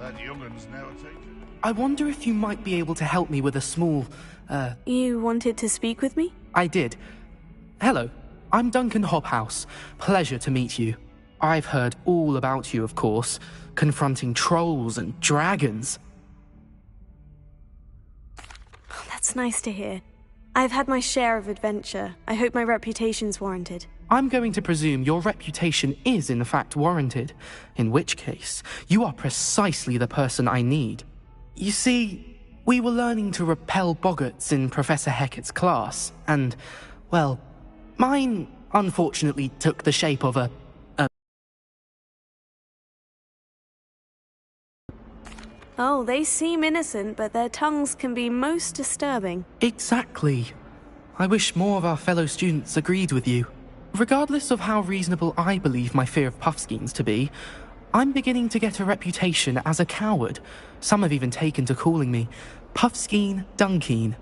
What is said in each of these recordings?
That young'un's now a teacher. I wonder if you might be able to help me with a small, You wanted to speak with me? I did. Hello, I'm Duncan Hobhouse. Pleasure to meet you. I've heard all about you, of course, confronting trolls and dragons. Oh, that's nice to hear. I've had my share of adventure. I hope my reputation's warranted. I'm going to presume your reputation is in fact warranted, in which case, you are precisely the person I need. You see, we were learning to repel boggarts in Professor Hecat's class, and, well, mine unfortunately took the shape of a Oh, they seem innocent, but their tongues can be most disturbing. Exactly. I wish more of our fellow students agreed with you. Regardless of how reasonable I believe my fear of Puffskeins to be, I'm beginning to get a reputation as a coward. Some have even taken to calling me Puffskeen Dunkeen.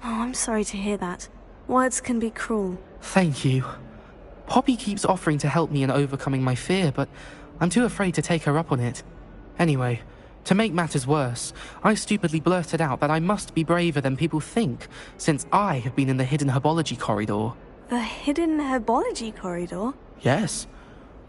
Oh, I'm sorry to hear that. Words can be cruel. Thank you. Poppy keeps offering to help me in overcoming my fear, but I'm too afraid to take her up on it. Anyway, to make matters worse, I stupidly blurted out that I must be braver than people think, since I have been in the hidden herbology corridor. The hidden herbology corridor? Yes.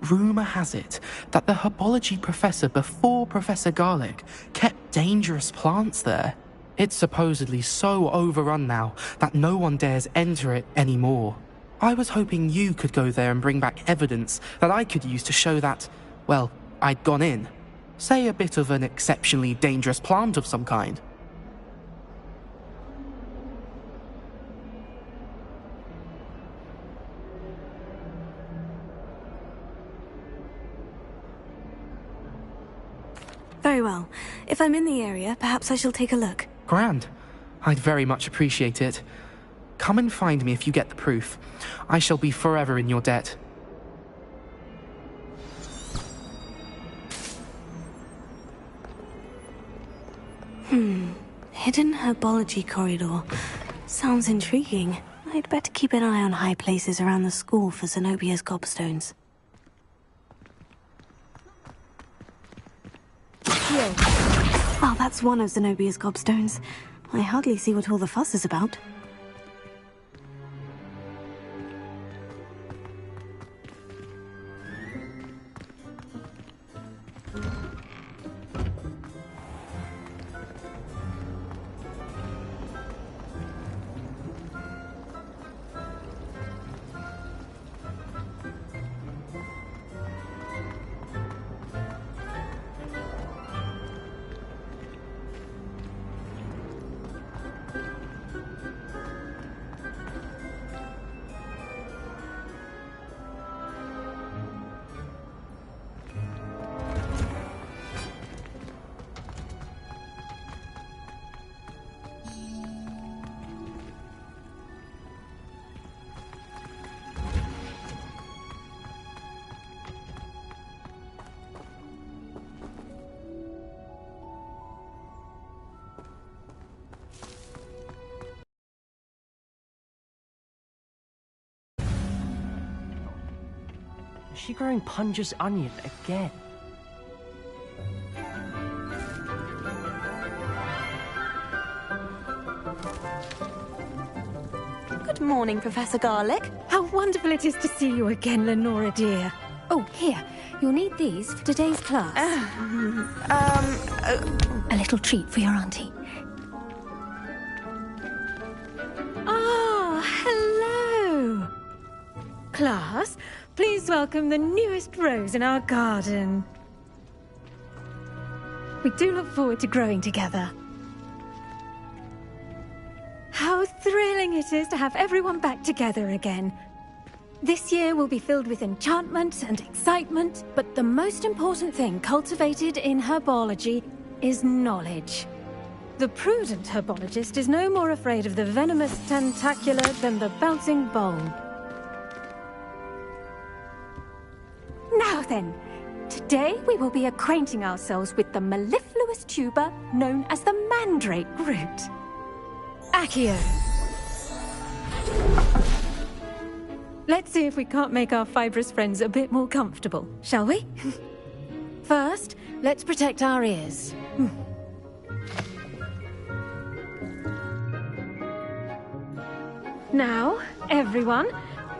Rumour has it that the herbology professor before Professor Garlic kept dangerous plants there. It's supposedly so overrun now that no one dares enter it anymore. I was hoping you could go there and bring back evidence that I could use to show that, well, I'd gone in. Say a bit of an exceptionally dangerous plant of some kind. Very well. If I'm in the area, perhaps I shall take a look. Grand. I'd very much appreciate it. Come and find me if you get the proof. I shall be forever in your debt. Hidden herbology corridor. Sounds intriguing. I'd better keep an eye on high places around the school for Zenobia's gobstones. Here. Oh, that's one of Zenobia's gobstones. I hardly see what all the fuss is about. Is she growing Punja's onion again? Good morning, Professor Garlic. How wonderful it is to see you again, Lenora dear. Oh, here. You'll need these for today's class. A little treat for your auntie. Ah, hello. Class, please welcome the newest rose in our garden. We do look forward to growing together. How thrilling it is to have everyone back together again. This year will be filled with enchantment and excitement, but the most important thing cultivated in herbology is knowledge. The prudent herbologist is no more afraid of the venomous tentacula than the bouncing bowl. Now then, today we will be acquainting ourselves with the mellifluous tuber known as the mandrake root. Accio. Let's see if we can't make our fibrous friends a bit more comfortable, shall we? First, let's protect our ears. Now, everyone,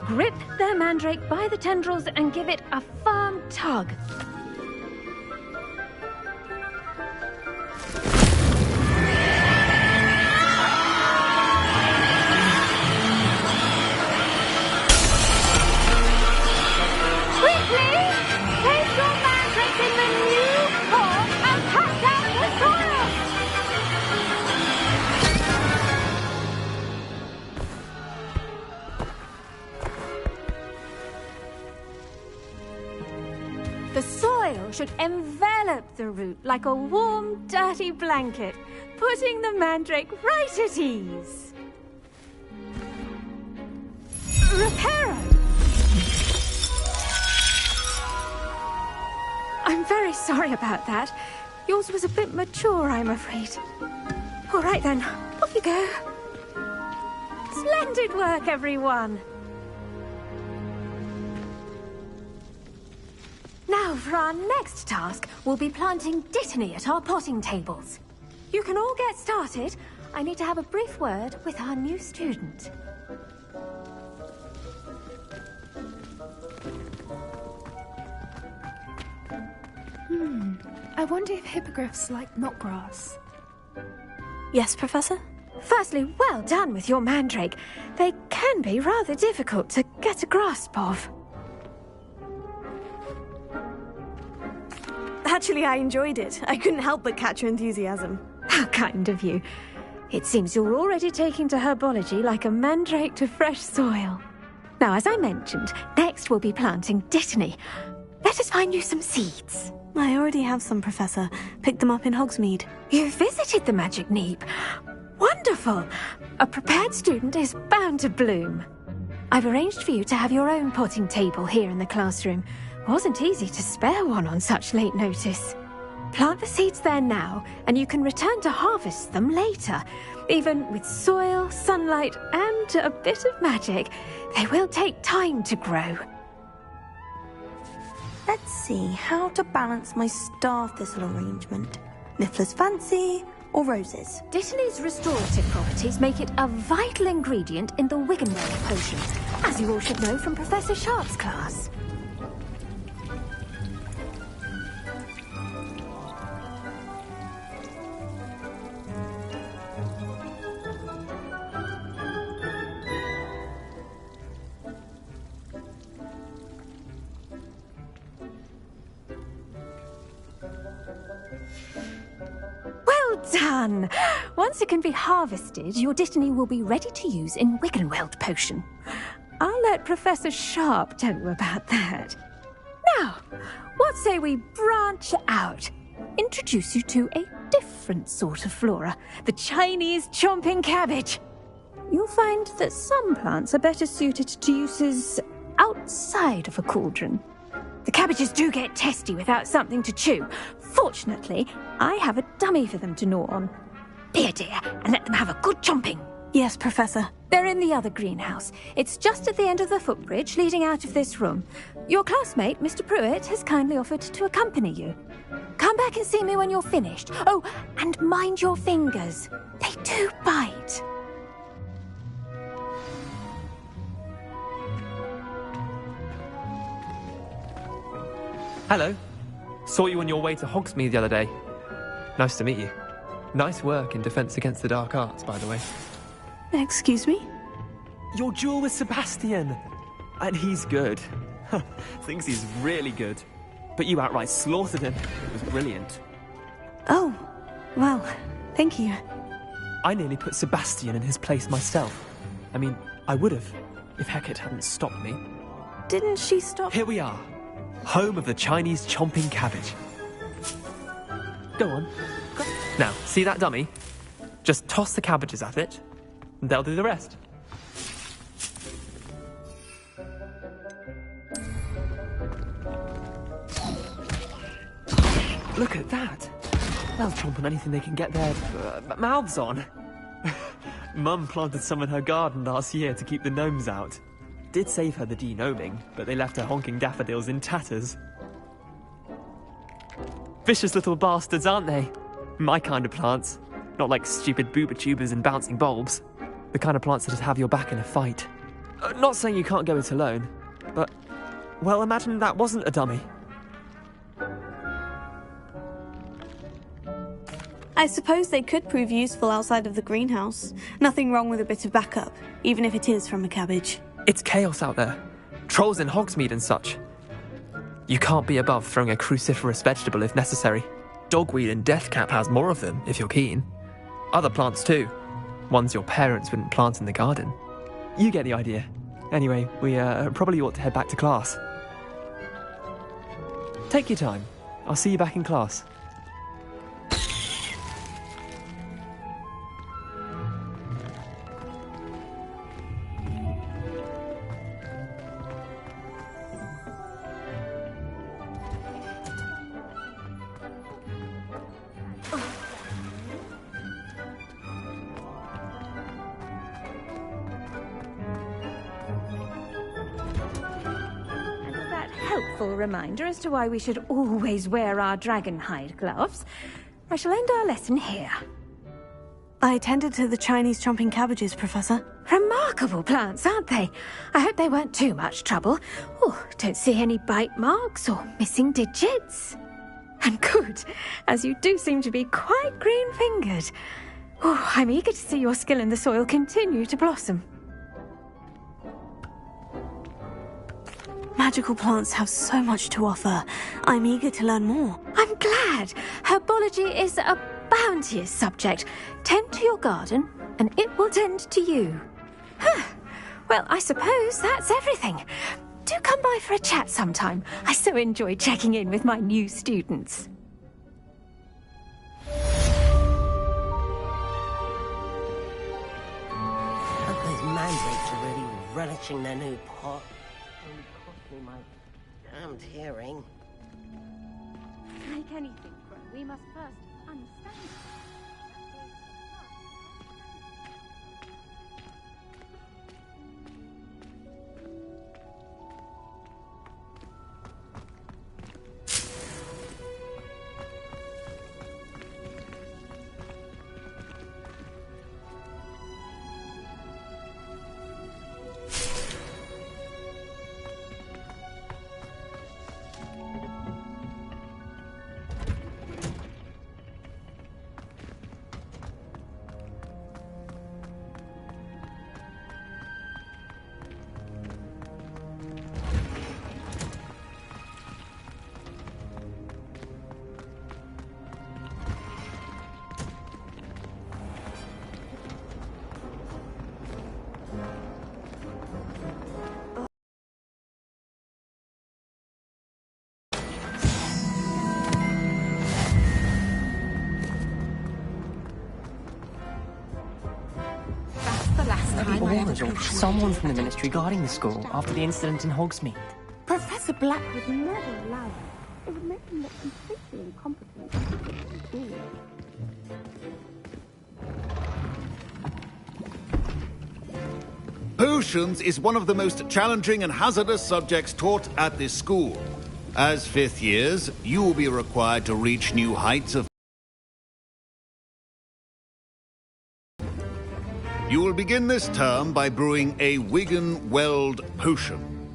grip their mandrake by the tendrils and give it a firm tug. Quickly! Place your mandrake in the new form and cut out the soil! The soil should envelop the root like a warm, dirty blanket, putting the mandrake right at ease. Reparo! I'm very sorry about that. Yours was a bit mature, I'm afraid. All right then, off you go. Splendid work, everyone. Now, for our next task, we'll be planting Dittany at our potting tables. You can all get started. I need to have a brief word with our new student. I wonder if hippogriffs like knotgrass. Yes, Professor? Firstly, well done with your mandrake. They can be rather difficult to get a grasp of. Actually, I enjoyed it. I couldn't help but catch your enthusiasm. How kind of you. It seems you're already taking to herbology like a mandrake to fresh soil. Now, as I mentioned, next we'll be planting Dittany. Let us find you some seeds. I already have some, Professor. Picked them up in Hogsmeade. You visited the Magic Neep. Wonderful! A prepared student is bound to bloom. I've arranged for you to have your own potting table here in the classroom. Wasn't easy to spare one on such late notice. Plant the seeds there now, and you can return to harvest them later. Even with soil, sunlight, and a bit of magic, they will take time to grow. Let's see how to balance my star thistle arrangement. Niffler's fancy or roses? Dittany's restorative properties make it a vital ingredient in the Wiggenweld potion, as you all should know from Professor Sharp's class. Done! Once it can be harvested, your Dittany will be ready to use in Wiggenweld potion. I'll let Professor Sharp tell you about that. Now, what say we branch out? Introduce you to a different sort of flora, the Chinese chomping cabbage. You'll find that some plants are better suited to uses outside of a cauldron. The cabbages do get testy without something to chew. Fortunately, I have a dummy for them to gnaw on. Be dear, and let them have a good chomping. Yes, Professor. They're in the other greenhouse. It's just at the end of the footbridge leading out of this room. Your classmate, Mr. Pruitt, has kindly offered to accompany you. Come back and see me when you're finished. Oh, and mind your fingers. They do bite. Hello. Saw you on your way to Hogsmeade the other day. Nice to meet you. Nice work in Defense Against the Dark Arts, by the way. Excuse me? Your duel with Sebastian. And he's good. Thinks he's really good. But you outright slaughtered him. It was brilliant. Oh, well, thank you. I nearly put Sebastian in his place myself. I mean, I would have, if Hecate hadn't stopped me. Didn't she stop? Here we are. Home of the Chinese chomping cabbage. Go on. Now, see that dummy? Just toss the cabbages at it, and they'll do the rest. Look at that. They'll chomp on anything they can get their mouths on. Mum planted some in her garden last year to keep the gnomes out. Did save her the de-gnoming, but they left her honking daffodils in tatters. Vicious little bastards, aren't they? My kind of plants. Not like stupid booba tubers and bouncing bulbs. The kind of plants that just have your back in a fight. Not saying you can't go it alone, but, well, imagine that wasn't a dummy. I suppose they could prove useful outside of the greenhouse. Nothing wrong with a bit of backup, even if it is from a cabbage. It's chaos out there. Trolls in Hogsmeade and such. You can't be above throwing a cruciferous vegetable if necessary. Dogweed and deathcap has more of them, if you're keen. Other plants too. Ones your parents wouldn't plant in the garden. You get the idea. Anyway, we probably ought to head back to class. Take your time. I'll see you back in class. Helpful reminder as to why we should always wear our dragon hide gloves. I shall end our lesson here. I attended to the Chinese chomping cabbages, Professor. Remarkable plants, aren't they? I hope they weren't too much trouble. Oh, don't see any bite marks or missing digits. And good, as you do seem to be quite green-fingered. Oh, I'm eager to see your skill in the soil continue to blossom. Magical plants have so much to offer. I'm eager to learn more. I'm glad. Herbology is a bounteous subject. Tend to your garden, and it will tend to you. Well, I suppose that's everything. Do come by for a chat sometime. I so enjoy checking in with my new students. Hope those mandrakes are really relishing their new pot. Only cost me my damned hearing. To make anything grow, we must first understand it. Someone from the Ministry guarding the school after the incident in Hogsmeade. Professor Black would never allow it. It would make him look completely incompetent. Potions is one of the most challenging and hazardous subjects taught at this school. As fifth years, you will be required to reach new heights of... You will begin this term by brewing a Wigan-Weld potion.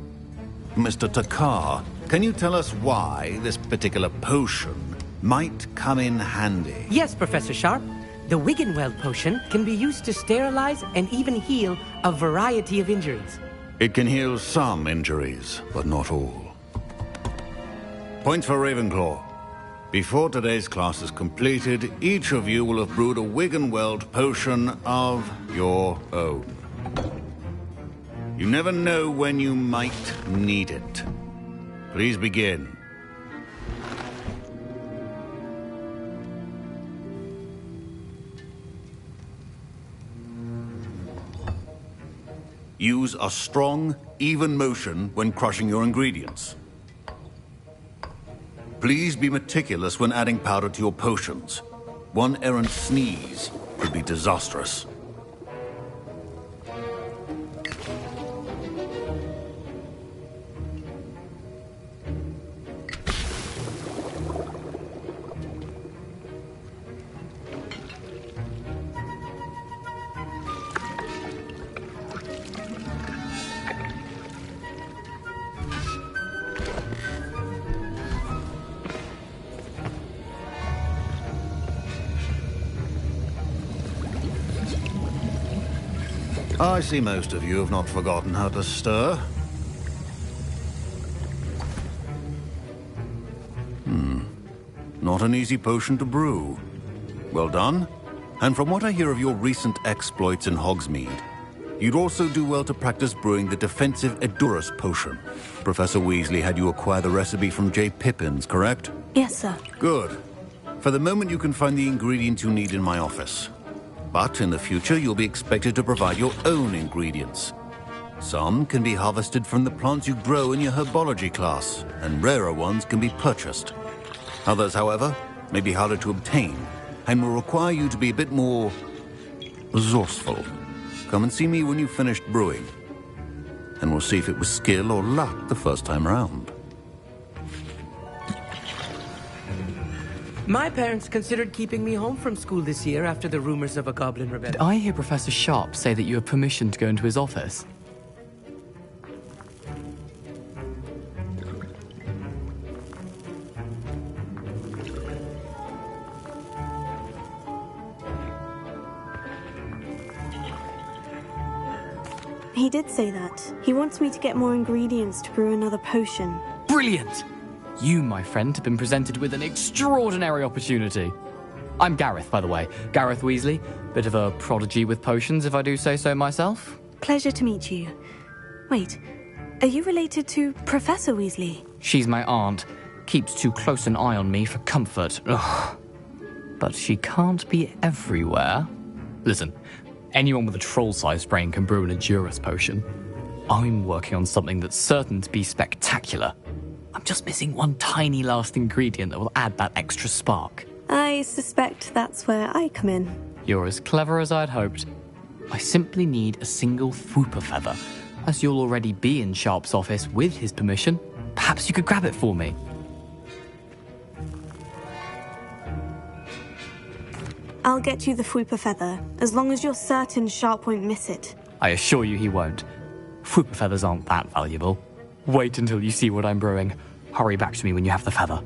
Mr. Takar, can you tell us why this particular potion might come in handy? Yes, Professor Sharp. The Wigan-Weld potion can be used to sterilize and even heal a variety of injuries. It can heal some injuries, but not all. Points for Ravenclaw. Before today's class is completed, each of you will have brewed a Wigan-Weld potion of your own. You never know when you might need it. Please begin. Use a strong, even motion when crushing your ingredients. Please be meticulous when adding powder to your potions. One errant sneeze could be disastrous. I see most of you have not forgotten how to stir. Not an easy potion to brew. Well done. And from what I hear of your recent exploits in Hogsmeade, you'd also do well to practice brewing the defensive Edurus potion. Professor Weasley had you acquire the recipe from J. Pippin's, correct? Yes, sir. Good. For the moment, you can find the ingredients you need in my office. But in the future, you'll be expected to provide your own ingredients. Some can be harvested from the plants you grow in your herbology class, and rarer ones can be purchased. Others, however, may be harder to obtain, and will require you to be a bit more resourceful. Come and see me when you've finished brewing, and we'll see if it was skill or luck the first time around. My parents considered keeping me home from school this year after the rumors of a goblin rebellion. Did I hear Professor Sharp say that you have permission to go into his office? He did say that. He wants me to get more ingredients to brew another potion. Brilliant! You, my friend, have been presented with an extraordinary opportunity. I'm Gareth, by the way. Gareth Weasley. Bit of a prodigy with potions, if I do say so myself. Pleasure to meet you. Wait, are you related to Professor Weasley? She's my aunt. Keeps too close an eye on me for comfort. Ugh. But she can't be everywhere. Listen, anyone with a troll-sized brain can brew an Edurus potion. I'm working on something that's certain to be spectacular. I'm just missing one tiny last ingredient that will add that extra spark. I suspect that's where I come in. You're as clever as I'd hoped. I simply need a single Fwooper feather. As you'll already be in Sharp's office with his permission, perhaps you could grab it for me. I'll get you the Fwooper feather, as long as you're certain Sharp won't miss it. I assure you he won't. Fwooper feathers aren't that valuable. Wait until you see what I'm brewing. Hurry back to me when you have the feather.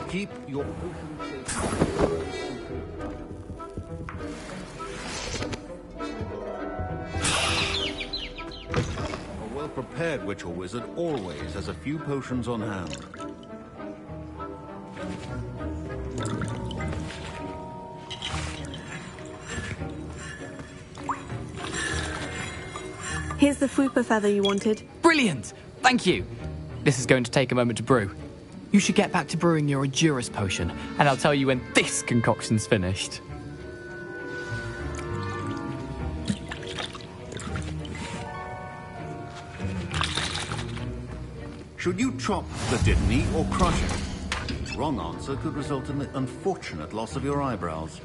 Keep your potion safe. A well-prepared witch or wizard always has a few potions on hand. Here's the Fwooper feather you wanted. Brilliant! Thank you! This is going to take a moment to brew. You should get back to brewing your Edurus potion, and I'll tell you when this concoction's finished. Should you chop the Dittany or crush it? Wrong answer could result in the unfortunate loss of your eyebrows.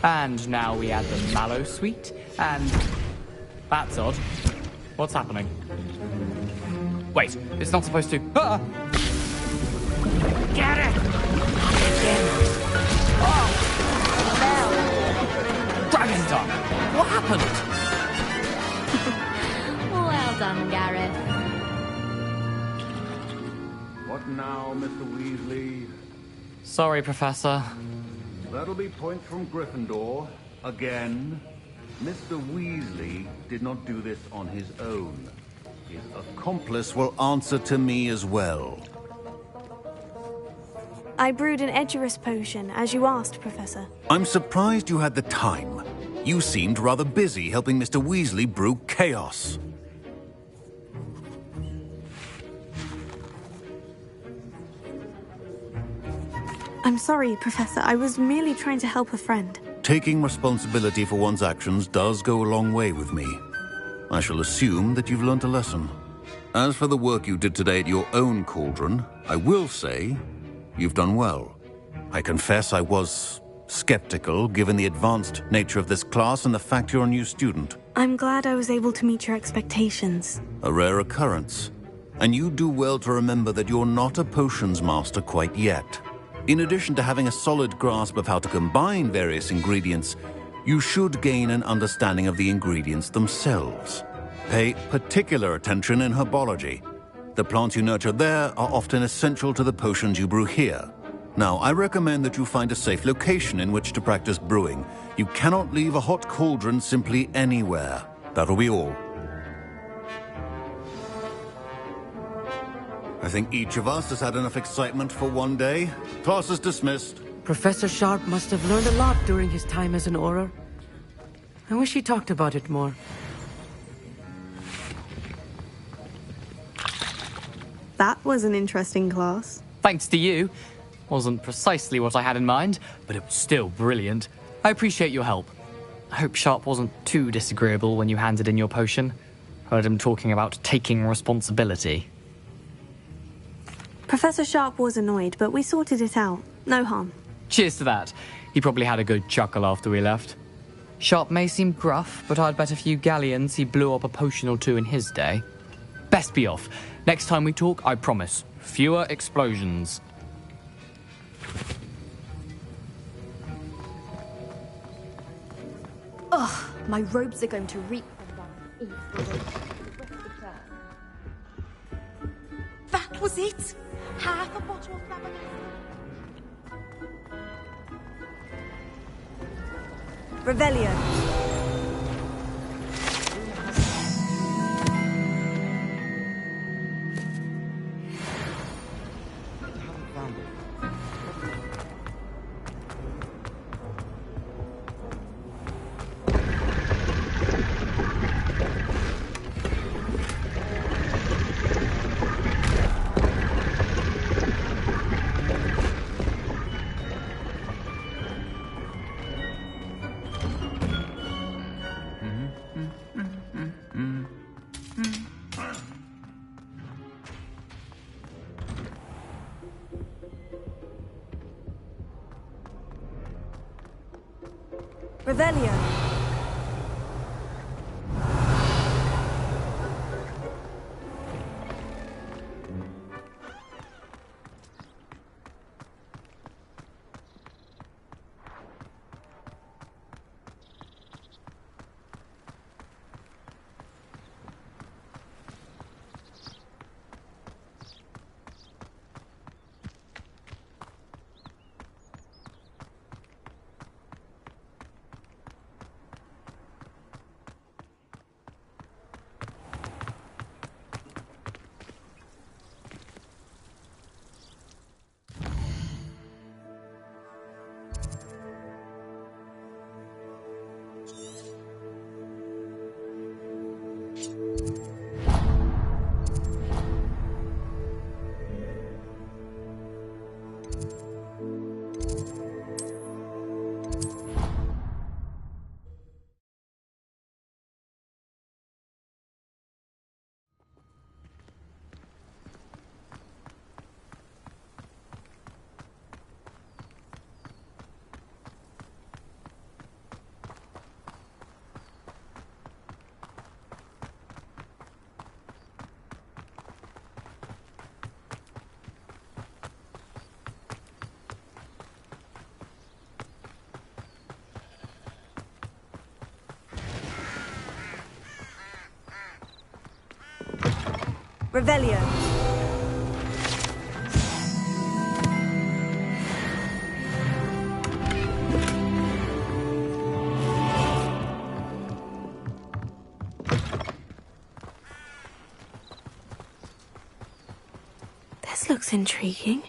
And now we add the mallow sweet, and... That's odd. What's happening? Wait, it's not supposed to... Ah! Get it! Oh! Dragon tongue! What happened? Well done, Gareth. What now, Mr. Weasley? Sorry, Professor. That'll be points from Gryffindor. Again. Mr. Weasley did not do this on his own. His accomplice will answer to me as well. I brewed an Edgerus potion, as you asked, Professor. I'm surprised you had the time. You seemed rather busy helping Mr. Weasley brew chaos. I'm sorry, Professor. I was merely trying to help a friend. Taking responsibility for one's actions does go a long way with me. I shall assume that you've learnt a lesson. As for the work you did today at your own cauldron, I will say you've done well. I confess I was skeptical, given the advanced nature of this class and the fact you're a new student. I'm glad I was able to meet your expectations. A rare occurrence. And you do well to remember that you're not a potions master quite yet. In addition to having a solid grasp of how to combine various ingredients, you should gain an understanding of the ingredients themselves. Pay particular attention in herbology. The plants you nurture there are often essential to the potions you brew here. Now, I recommend that you find a safe location in which to practice brewing. You cannot leave a hot cauldron simply anywhere. That'll be all. I think each of us has had enough excitement for one day. Class is dismissed. Professor Sharp must have learned a lot during his time as an Auror. I wish he talked about it more. That was an interesting class. Thanks to you. Wasn't precisely what I had in mind, but it was still brilliant. I appreciate your help. I hope Sharp wasn't too disagreeable when you handed in your potion. Heard him talking about taking responsibility. Professor Sharp was annoyed, but we sorted it out. No harm. Cheers to that. He probably had a good chuckle after we left. Sharp may seem gruff, but I'd bet a few galleons he blew up a potion or two in his day. Best be off. Next time we talk, I promise, fewer explosions. Ugh, my robes are going to reek from one. That was it! Half a bottle of flabbergasted. Revelio. Revelio. Revelio. looks intriguing.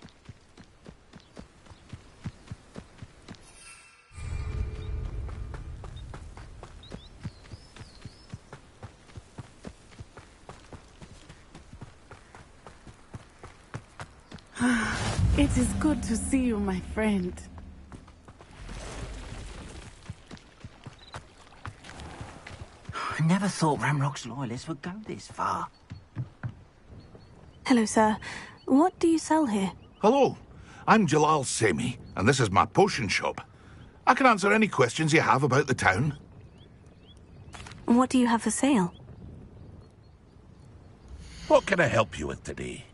It is good to see you, my friend. I never thought Ramrock's loyalists would go this far. Hello, sir. What do you sell here? Hello, I'm Jalal Semi, and this is my potion shop. I can answer any questions you have about the town. What do you have for sale? What can I help you with today?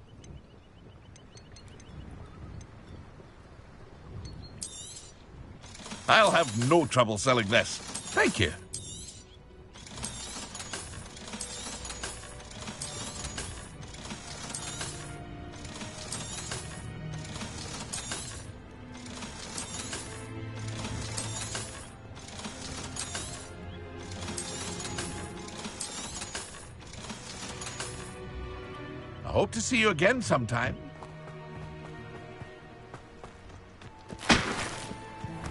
I'll have no trouble selling this. Thank you. I hope to see you again sometime.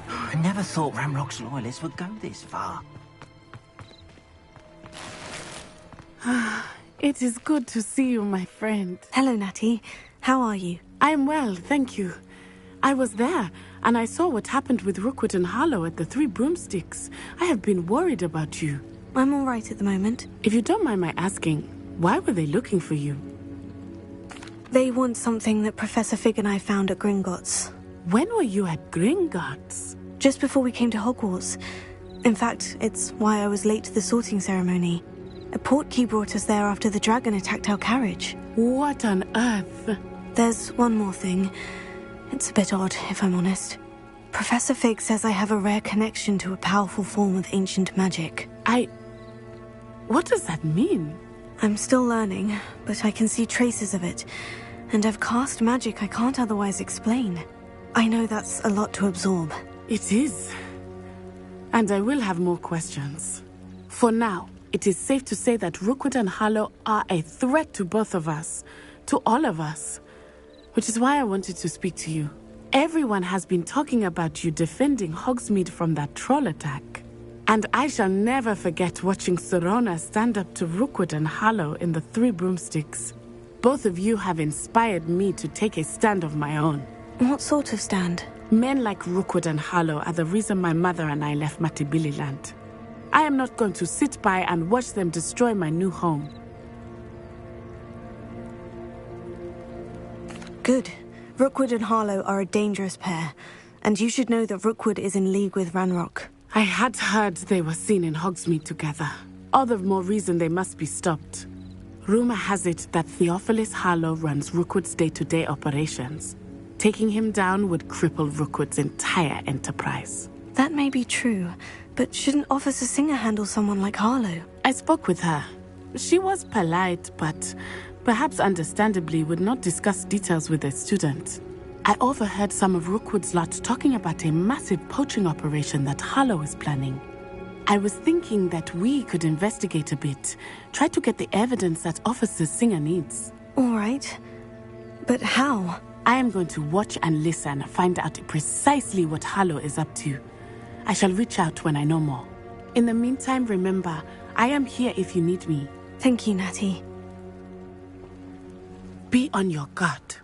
I never thought Ramrock's loyalists would go this far. It is good to see you, my friend. Hello, Natty. How are you? I'm well, thank you. I was there, and I saw what happened with Rookwood and Harlow at the Three Broomsticks. I have been worried about you. I'm all right at the moment. If you don't mind my asking, why were they looking for you? They want something that Professor Fig and I found at Gringotts. When were you at Gringotts? Just before we came to Hogwarts. In fact, it's why I was late to the sorting ceremony. A portkey brought us there after the dragon attacked our carriage. What on earth? There's one more thing. It's a bit odd, if I'm honest. Professor Fig says I have a rare connection to a powerful form of ancient magic. What does that mean? I'm still learning, but I can see traces of it. And I've cast magic I can't otherwise explain. I know that's a lot to absorb. It is. And I will have more questions. For now, it is safe to say that Rookwood and Harlow are a threat to both of us. To all of us. Which is why I wanted to speak to you. Everyone has been talking about you defending Hogsmeade from that troll attack. And I shall never forget watching Serona stand up to Rookwood and Harlow in the Three Broomsticks. Both of you have inspired me to take a stand of my own. What sort of stand? Men like Rookwood and Harlow are the reason my mother and I left Matibili land. I am not going to sit by and watch them destroy my new home. Good. Rookwood and Harlow are a dangerous pair, and you should know that Rookwood is in league with Ranrock. I had heard they were seen in Hogsmeade together. All the more reason they must be stopped. Rumor has it that Theophilus Harlow runs Rookwood's day-to-day operations. Taking him down would cripple Rookwood's entire enterprise. That may be true, but shouldn't Officer Singer handle someone like Harlow? I spoke with her. She was polite, but perhaps understandably would not discuss details with a student. I overheard some of Rookwood's lot talking about a massive poaching operation that Harlow is planning. I was thinking that we could investigate a bit, try to get the evidence that Officer Singer needs. All right. But how? I am going to watch and listen, find out precisely what Harlow is up to. I shall reach out when I know more. In the meantime, remember, I am here if you need me. Thank you, Natty. Be on your guard.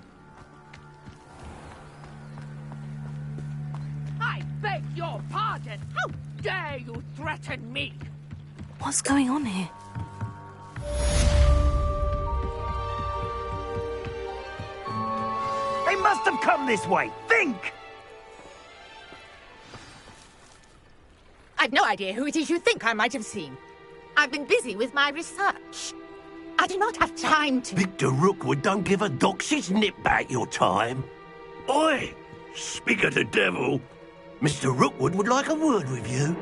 I beg your pardon. How dare you threaten me? What's going on here? They must have come this way. Think! I've no idea who it is you think I might have seen. I've been busy with my research. I do not have time to... Victor Rookwood don't give a doxy's nip back your time. Oi! Speak of the devil. Mr. Rookwood would like a word with you.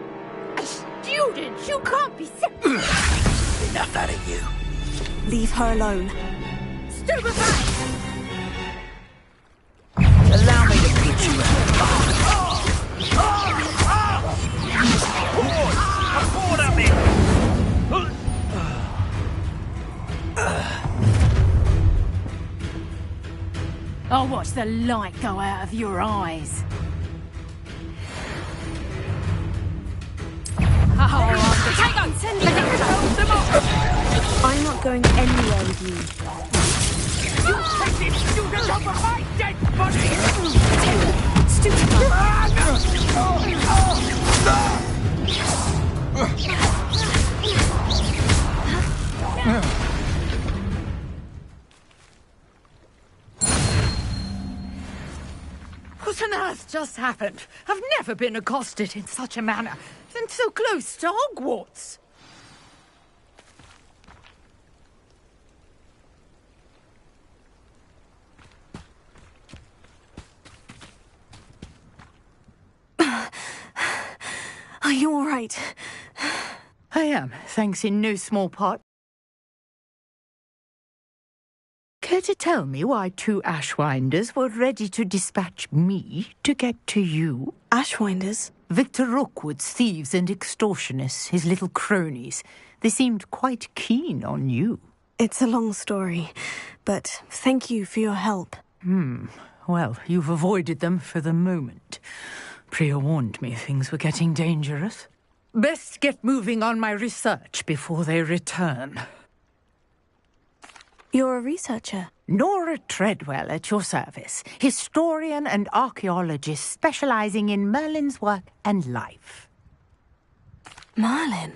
A student? You can't be Enough out of you. Leave her alone. Stupefy! Allow me to put you out. Afford of me! Watch the light go out of your eyes. I'm not going anywhere with you. You take this student over my dead body! What on earth just happened? I've never been accosted in such a manner, and so close to Hogwarts. Are you all right? I am, thanks in no small part. Care to tell me why 2 Ashwinders were ready to dispatch me to get to you? Ashwinders? Victor Rookwood's thieves and extortionists, his little cronies. They seemed quite keen on you. It's a long story, but thank you for your help. Well, you've avoided them for the moment. Priya warned me things were getting dangerous. Best get moving on my research before they return. You're a researcher? Nora Treadwell at your service. Historian and archaeologist specializing in Merlin's work and life. Merlin?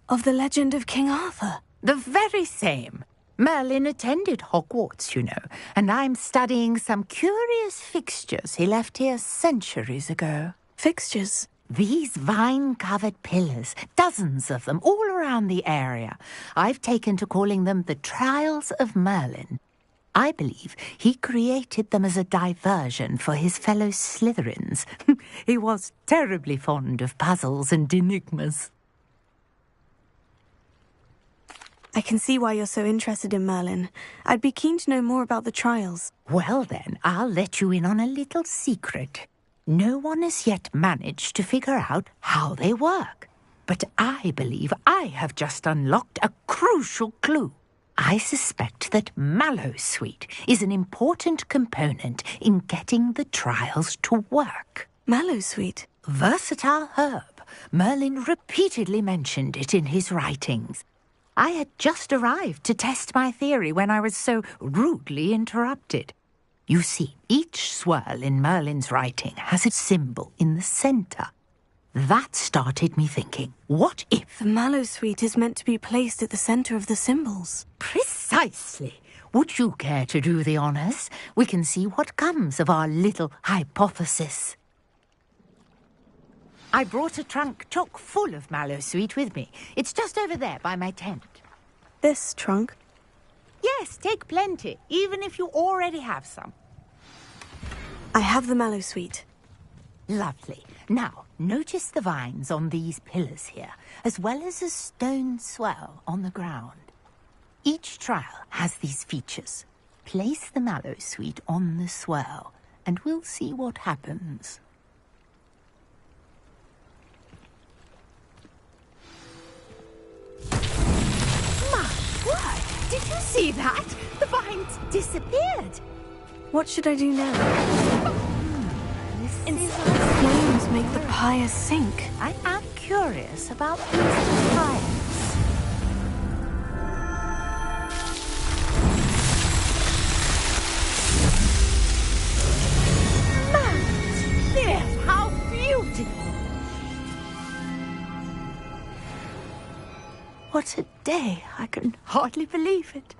Of the legend of King Arthur? The very same. Merlin attended Hogwarts, you know, and I'm studying some curious fixtures he left here centuries ago. Fixtures? These vine-covered pillars, dozens of them, all around the area. I've taken to calling them the Trials of Merlin. I believe he created them as a diversion for his fellow Slytherins. He was terribly fond of puzzles and enigmas. I can see why you're so interested in Merlin. I'd be keen to know more about the trials. Well then, I'll let you in on a little secret. No one has yet managed to figure out how they work. But I believe I have just unlocked a crucial clue. I suspect that Mallowsweet is an important component in getting the trials to work. Mallowsweet? Versatile herb. Merlin repeatedly mentioned it in his writings. I had just arrived to test my theory when I was so rudely interrupted. You see, each swirl in Merlin's writing has a symbol in the centre. That started me thinking, what if... The Mallowsweet is meant to be placed at the centre of the symbols. Precisely. Would you care to do the honours? We can see what comes of our little hypothesis. I brought a trunk chock full of Mallowsweet with me. It's just over there by my tent. This trunk? Yes, take plenty, even if you already have some. I have the Mallowsweet. Lovely. Now, notice the vines on these pillars here, as well as a stone swell on the ground. Each trial has these features. Place the Mallowsweet on the swell, and we'll see what happens. Did you see that? The vines disappeared. What should I do now? Flames make the pyre sink. I am curious about these pyres. There, how beautiful! What a day. I can hardly believe it.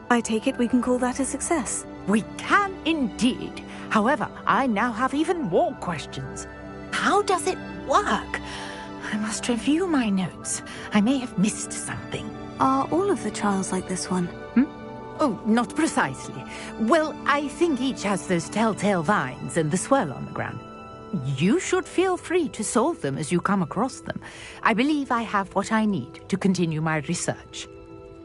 I take it we can call that a success. We can indeed. However, I now have even more questions. How does it work? I must review my notes. I may have missed something. Are all of the trials like this one? Oh, not precisely. Well, I think each has those telltale vines and the swirl on the ground. You should feel free to solve them as you come across them. I believe I have what I need to continue my research.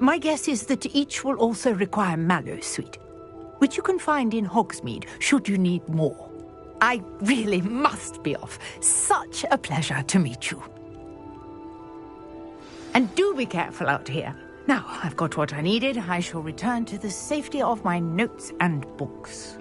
My guess is that each will also require Mallowsweet, which you can find in Hogsmeade should you need more. I really must be off. Such a pleasure to meet you. And do be careful out here. Now I've got what I needed. I shall return to the safety of my notes and books.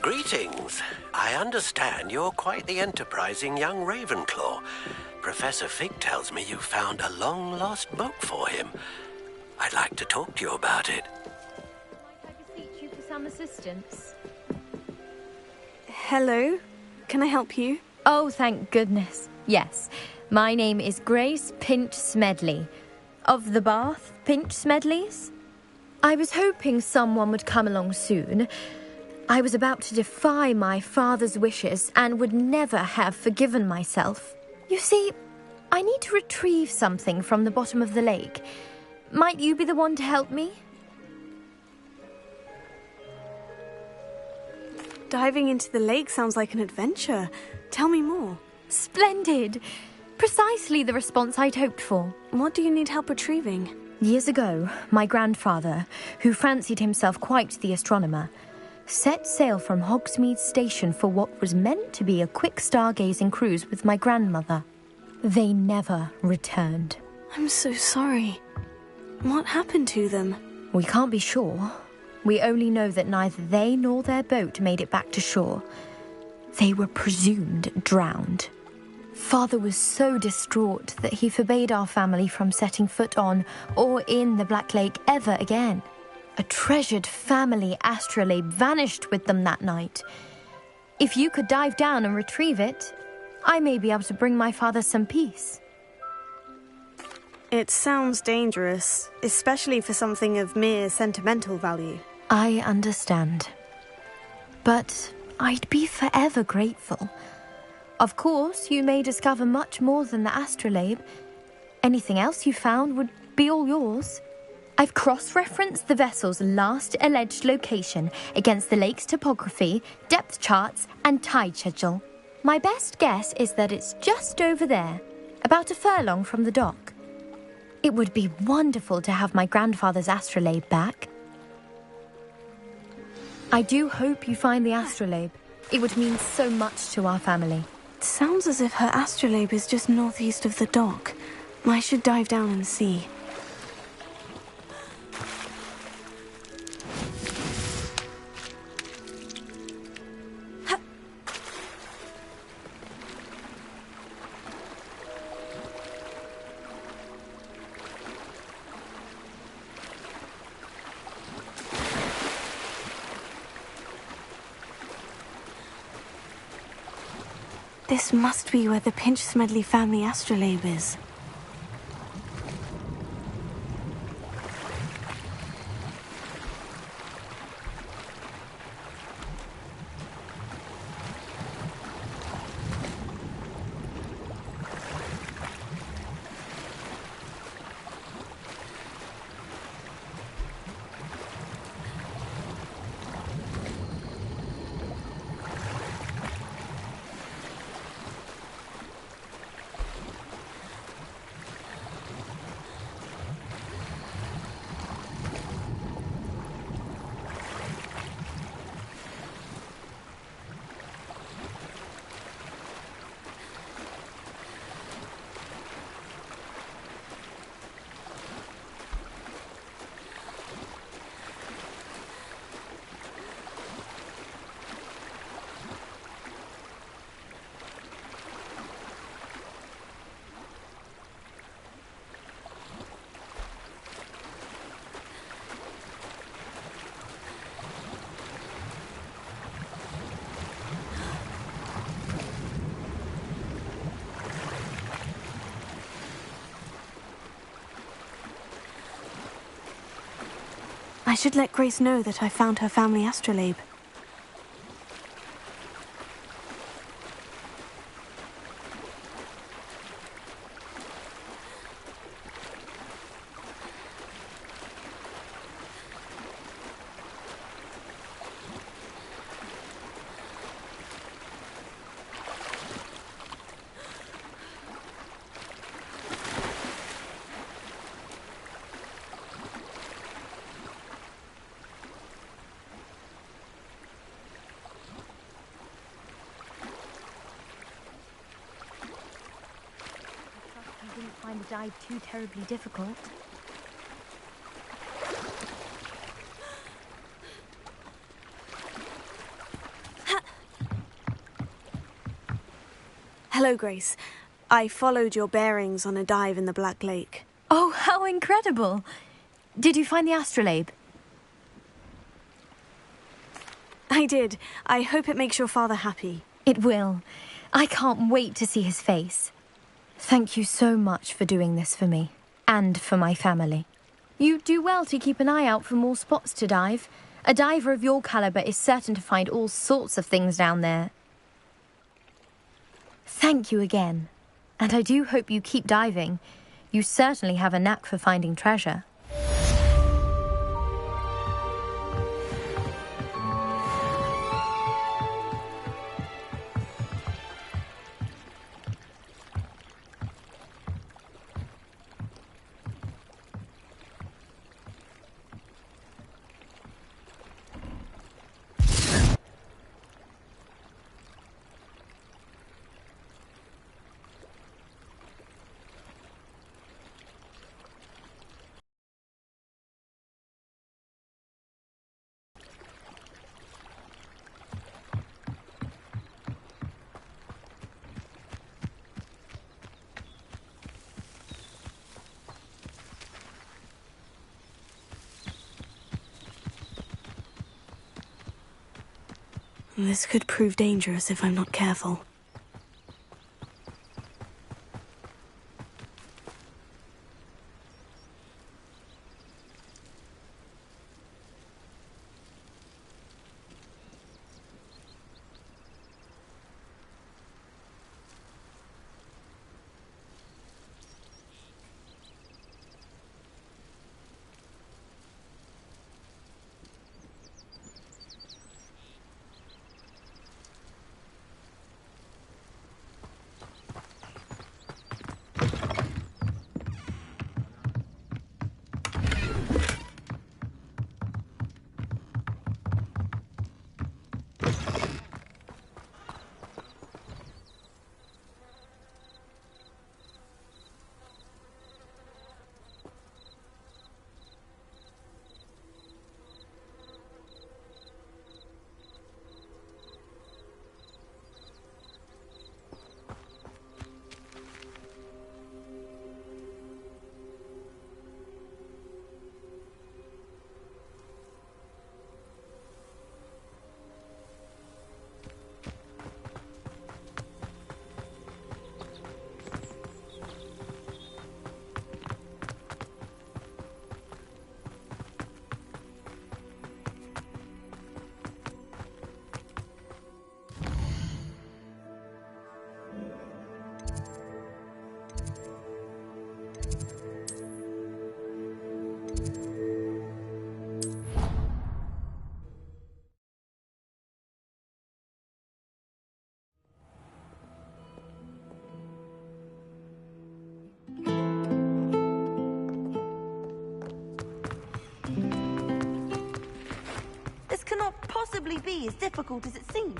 Greetings. I understand you're quite the enterprising young Ravenclaw. Professor Fig tells me you found a long-lost book for him. I'd like to talk to you about it. I beseech you for some assistance. Hello? Can I help you? Oh, thank goodness. Yes. My name is Grace Pinch Smedley. Of the Bath Pinch Smedleys? I was hoping someone would come along soon. I was about to defy my father's wishes and would never have forgiven myself. You see, I need to retrieve something from the bottom of the lake. Might you be the one to help me? Diving into the lake sounds like an adventure. Tell me more. Splendid! Precisely the response I'd hoped for. What do you need help retrieving? Years ago, my grandfather, who fancied himself quite the astronomer, set sail from Hogsmeade Station for what was meant to be a quick stargazing cruise with my grandmother. They never returned. I'm so sorry. What happened to them? We can't be sure. We only know that neither they nor their boat made it back to shore. They were presumed drowned. Father was so distraught that he forbade our family from setting foot on or in the Black Lake ever again. A treasured family astrolabe vanished with them that night. If you could dive down and retrieve it, I may be able to bring my father some peace. It sounds dangerous, especially for something of mere sentimental value. I understand. But I'd be forever grateful. Of course, you may discover much more than the astrolabe. Anything else you found would be all yours. I've cross-referenced the vessel's last alleged location against the lake's topography, depth charts, and tide schedule. My best guess is that it's just over there, about a furlong from the dock. It would be wonderful to have my grandfather's astrolabe back. I do hope you find the astrolabe. It would mean so much to our family. It sounds as if her astrolabe is just northeast of the dock. I should dive down and see. This must be where the Pinch Smedley family astrolabe is. I should let Grace know that I found her family astrolabe. dive too terribly difficult. Hello, Grace. I followed your bearings on a dive in the Black Lake. Oh, how incredible! Did you find the astrolabe? I did. I hope it makes your father happy. It will. I can't wait to see his face. Thank you so much for doing this for me, and for my family. You do well to keep an eye out for more spots to dive. A diver of your caliber is certain to find all sorts of things down there. Thank you again. And I do hope you keep diving. You certainly have a knack for finding treasure. This could prove dangerous if I'm not careful. This cannot possibly be as difficult as it seems.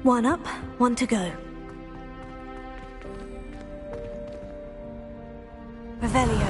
One up, one to go. Revelio.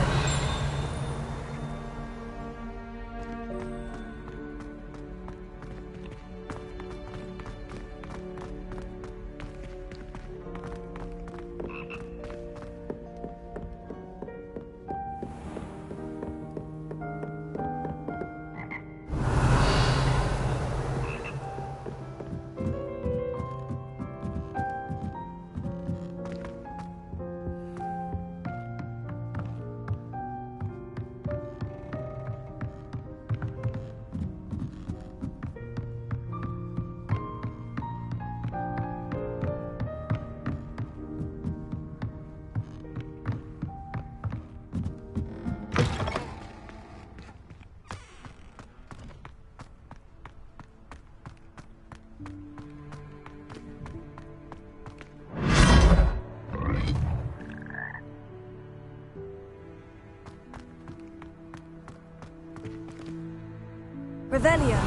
Revelio.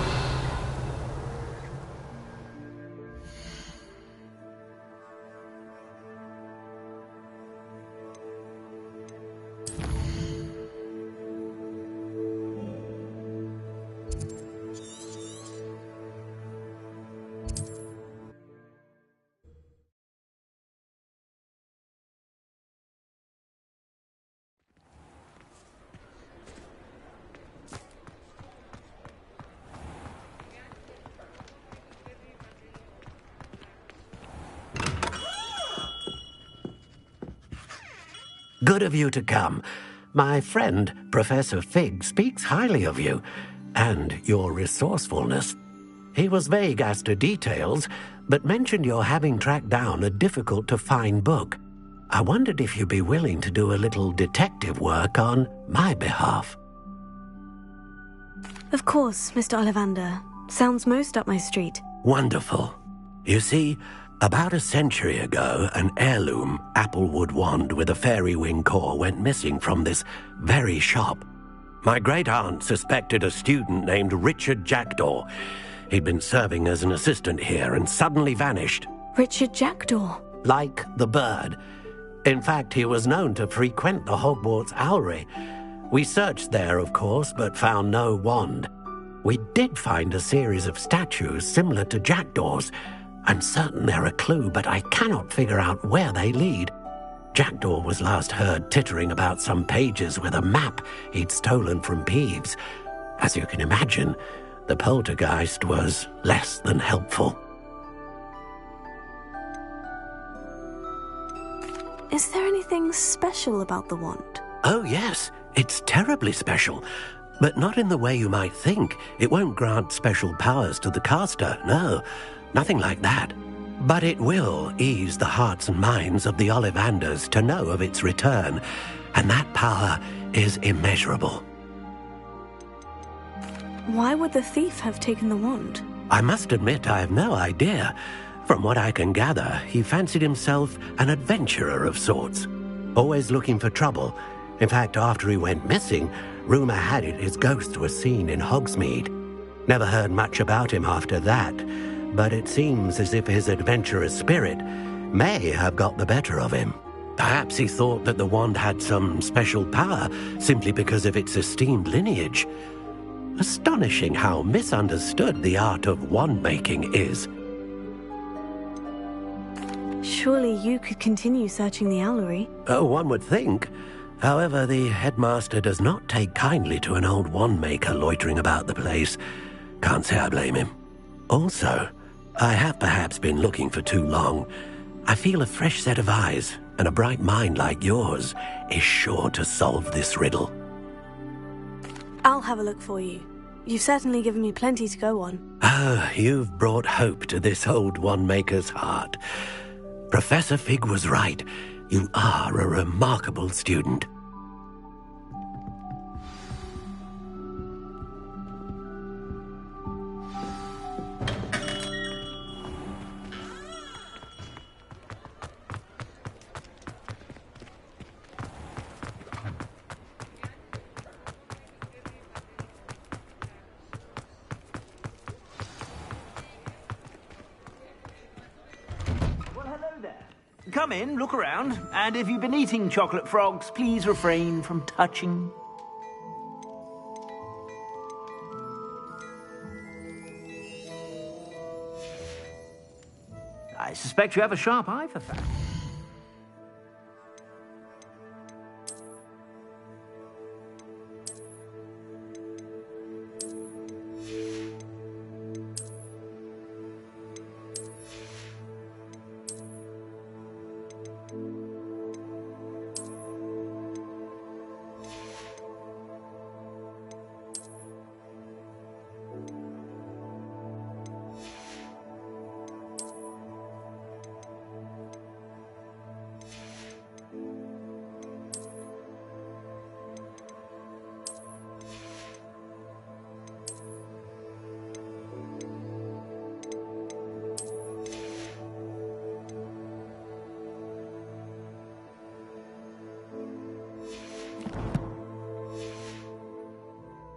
Good of you to come. My friend, Professor Fig, speaks highly of you, and your resourcefulness. He was vague as to details, but mentioned your having tracked down a difficult-to-find book. I wondered if you'd be willing to do a little detective work on my behalf. Of course, Mr. Ollivander. Sounds most up my street. Wonderful. You see, about a century ago, an heirloom applewood wand with a fairy wing core went missing from this very shop. My great-aunt suspected a student named Richard Jackdaw. He'd been serving as an assistant here and suddenly vanished. Richard Jackdaw? Like the bird. In fact, he was known to frequent the Hogwarts Owlery. We searched there, of course, but found no wand. We did find a series of statues similar to Jackdaw's. I'm certain they're a clue, but I cannot figure out where they lead. Jackdaw was last heard tittering about some pages with a map he'd stolen from Peeves. As you can imagine, the poltergeist was less than helpful. Is there anything special about the wand? Oh, yes. It's terribly special. But not in the way you might think. It won't grant special powers to the caster, no. Nothing like that. But it will ease the hearts and minds of the Ollivanders to know of its return, and that power is immeasurable. Why would the thief have taken the wand? I must admit I have no idea. From what I can gather, he fancied himself an adventurer of sorts, always looking for trouble. In fact, after he went missing, rumour had it his ghost was seen in Hogsmeade. Never heard much about him after that, but it seems as if his adventurous spirit may have got the better of him. Perhaps he thought that the wand had some special power simply because of its esteemed lineage. Astonishing how misunderstood the art of wand-making is. Surely you could continue searching the Owlery. Oh, one would think. However, the headmaster does not take kindly to an old wand-maker loitering about the place. Can't say I blame him. Also, I have perhaps been looking for too long. I feel a fresh set of eyes, and a bright mind like yours is sure to solve this riddle. I'll have a look for you. You've certainly given me plenty to go on. Oh, you've brought hope to this old wand-maker's heart. Professor Fig was right. You are a remarkable student. Come in, look around, and if you've been eating chocolate frogs, please refrain from touching. I suspect you have a sharp eye for facts.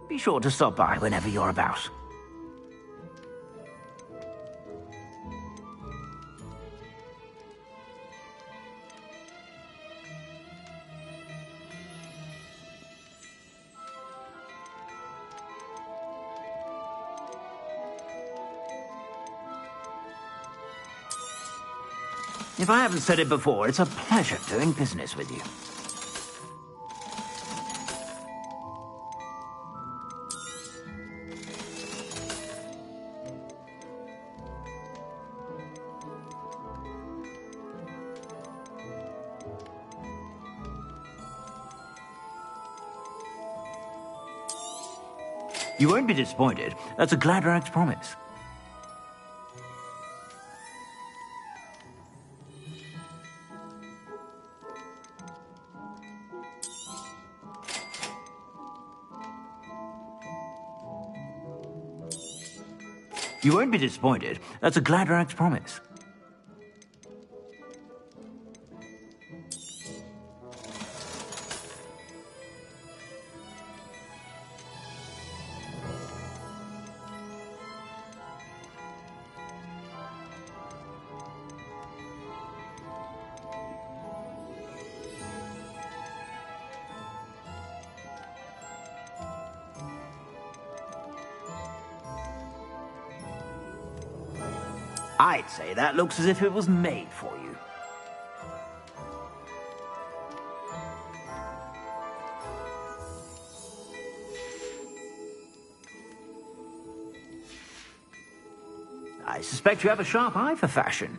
Be sure to stop by whenever you're about. If I haven't said it before, it's a pleasure doing business with you. You won't be disappointed. That's a Gladrag's promise. You won't be disappointed. That's a Gladrag's promise. I'd say that looks as if it was made for you. I suspect you have a sharp eye for fashion.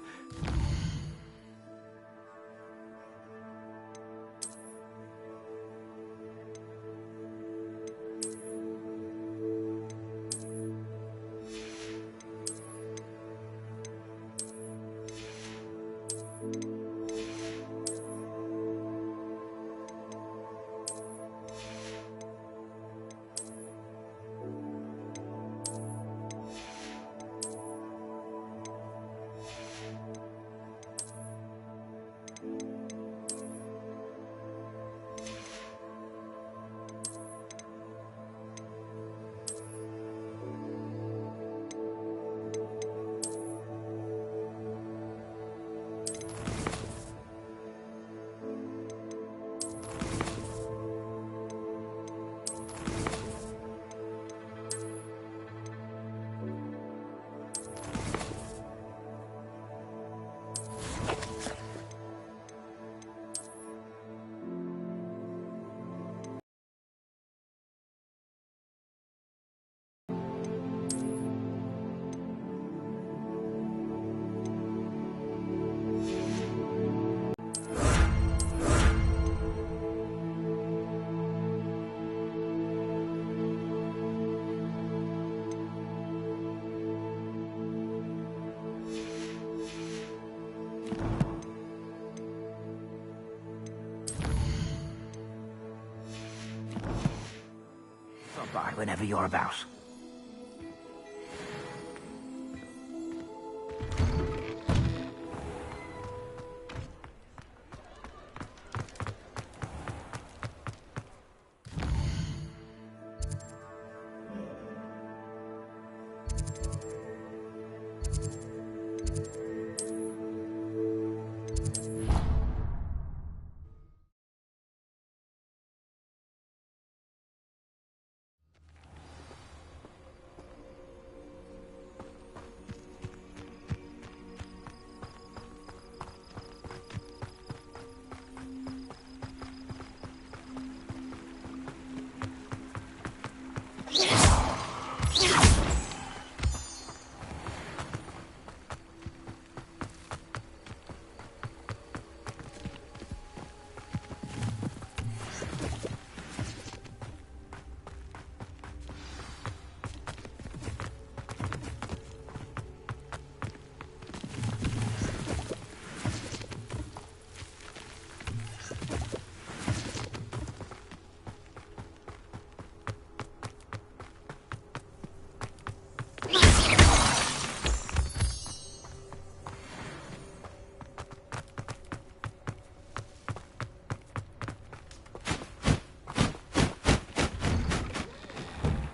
Stop by whenever you're about.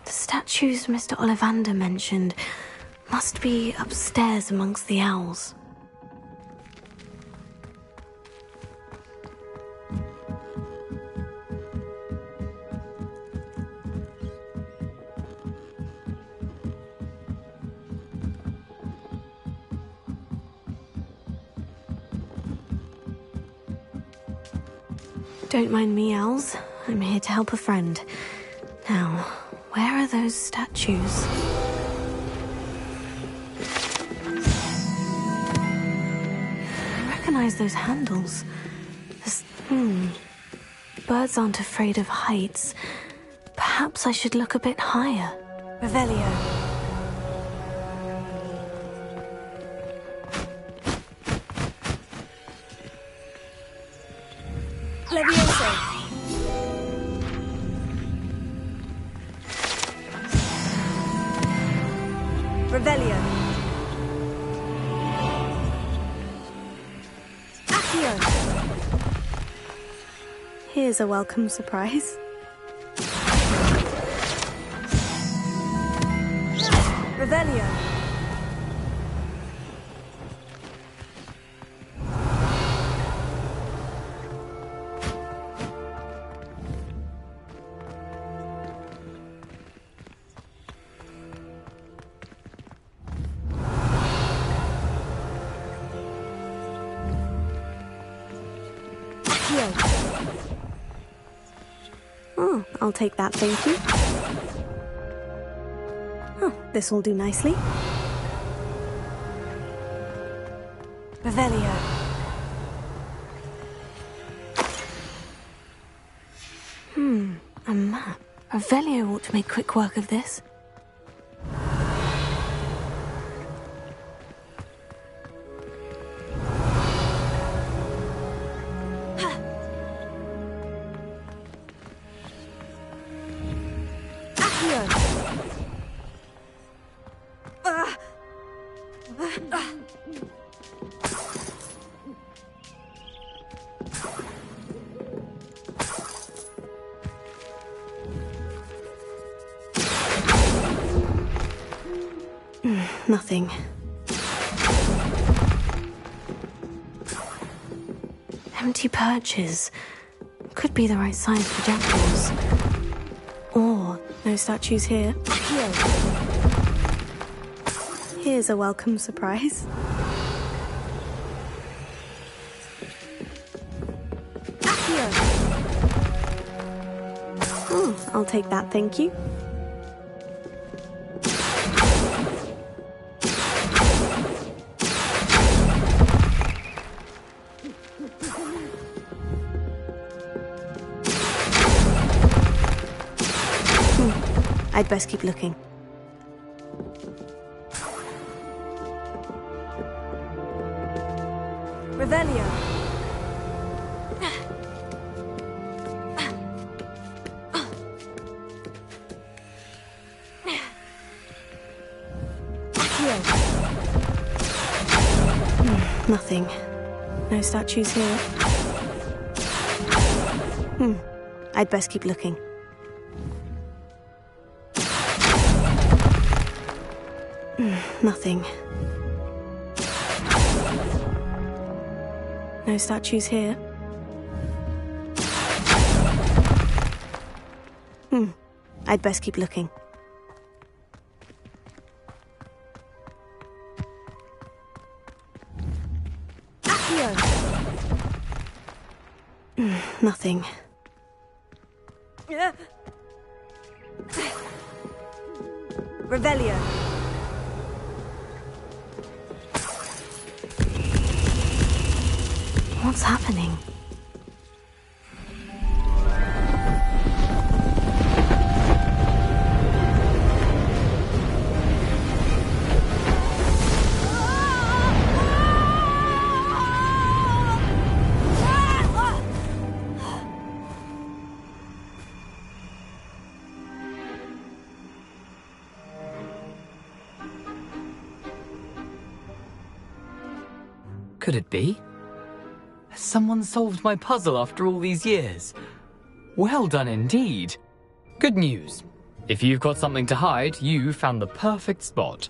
Statues Mr. Ollivander mentioned must be upstairs amongst the owls. Don't mind me, owls. I'm here to help a friend. Now, where are those statues? I recognize those handles. Birds aren't afraid of heights. Perhaps I should look a bit higher. Revelio. Levioso. Revelio. Accio. Here's a welcome surprise. Revelio. Oh, I'll take that, thank you. Oh, this will do nicely. Revelio. A map. Revelio ought to make quick work of this. Nothing. Empty perches. Could be the right size for jackdaws. Or no statues here. Here's a welcome surprise. Oh, I'll take that, thank you. I'd best keep looking. Revelio. Nothing. No statues here. I'd best keep looking. Nothing. No statues here. I'd best keep looking. Nothing. Revelio. What's happening? Could it be? Has someone solved my puzzle after all these years? Well done indeed. Good news. If you've got something to hide, you found the perfect spot.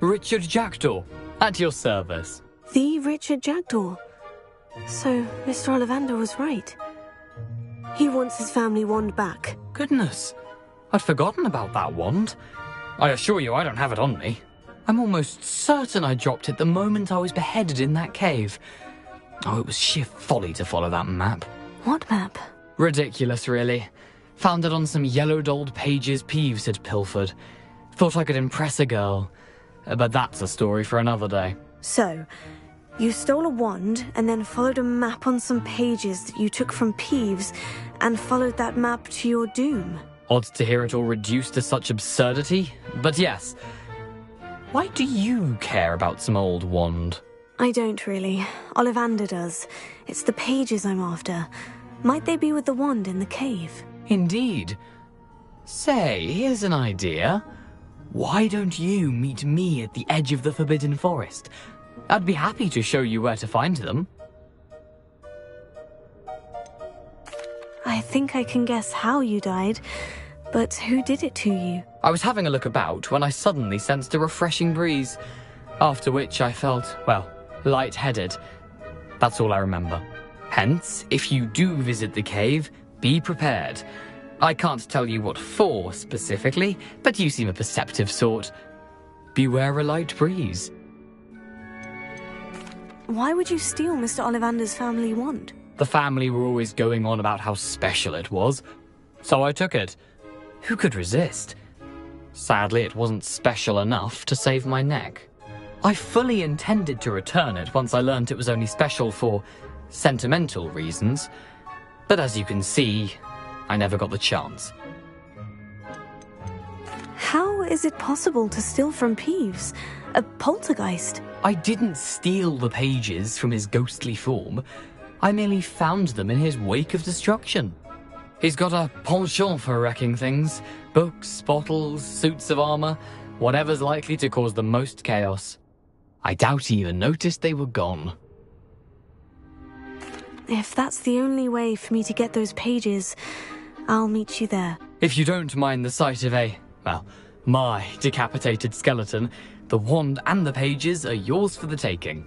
Richard Jackdaw, at your service. The Richard Jackdaw. So, Mr. Ollivander was right. He wants his family wand back. Goodness, I'd forgotten about that wand. I assure you I don't have it on me. I'm almost certain I dropped it the moment I was beheaded in that cave. Oh, it was sheer folly to follow that map. What map? Ridiculous, really. Found it on some yellowed old pages Peeves had pilfered. Thought I could impress a girl. But that's a story for another day. So, you stole a wand and then followed a map on some pages that you took from Peeves and followed that map to your doom. Odd to hear it all reduced to such absurdity, but yes. Why do you care about some old wand? I don't really. Ollivander does. It's the pages I'm after. Might they be with the wand in the cave? Indeed. Say, here's an idea. Why don't you meet me at the edge of the Forbidden Forest? I'd be happy to show you where to find them. I think I can guess how you died, but who did it to you? I was having a look about when I suddenly sensed a refreshing breeze, after which I felt, well, lightheaded. That's all I remember. Hence, if you do visit the cave, be prepared. I can't tell you what for specifically, but you seem a perceptive sort. Beware a light breeze. Why would you steal Mr. Ollivander's family wand? The family were always going on about how special it was, so I took it. Who could resist? Sadly, it wasn't special enough to save my neck. I fully intended to return it once I learned it was only special for sentimental reasons, but as you can see, I never got the chance. How is it possible to steal from Peeves? A poltergeist? I didn't steal the pages from his ghostly form. I merely found them in his wake of destruction. He's got a penchant for wrecking things. Books, bottles, suits of armor, whatever's likely to cause the most chaos. I doubt he even noticed they were gone. If that's the only way for me to get those pages, I'll meet you there. If you don't mind the sight of my decapitated skeleton, the wand and the pages are yours for the taking.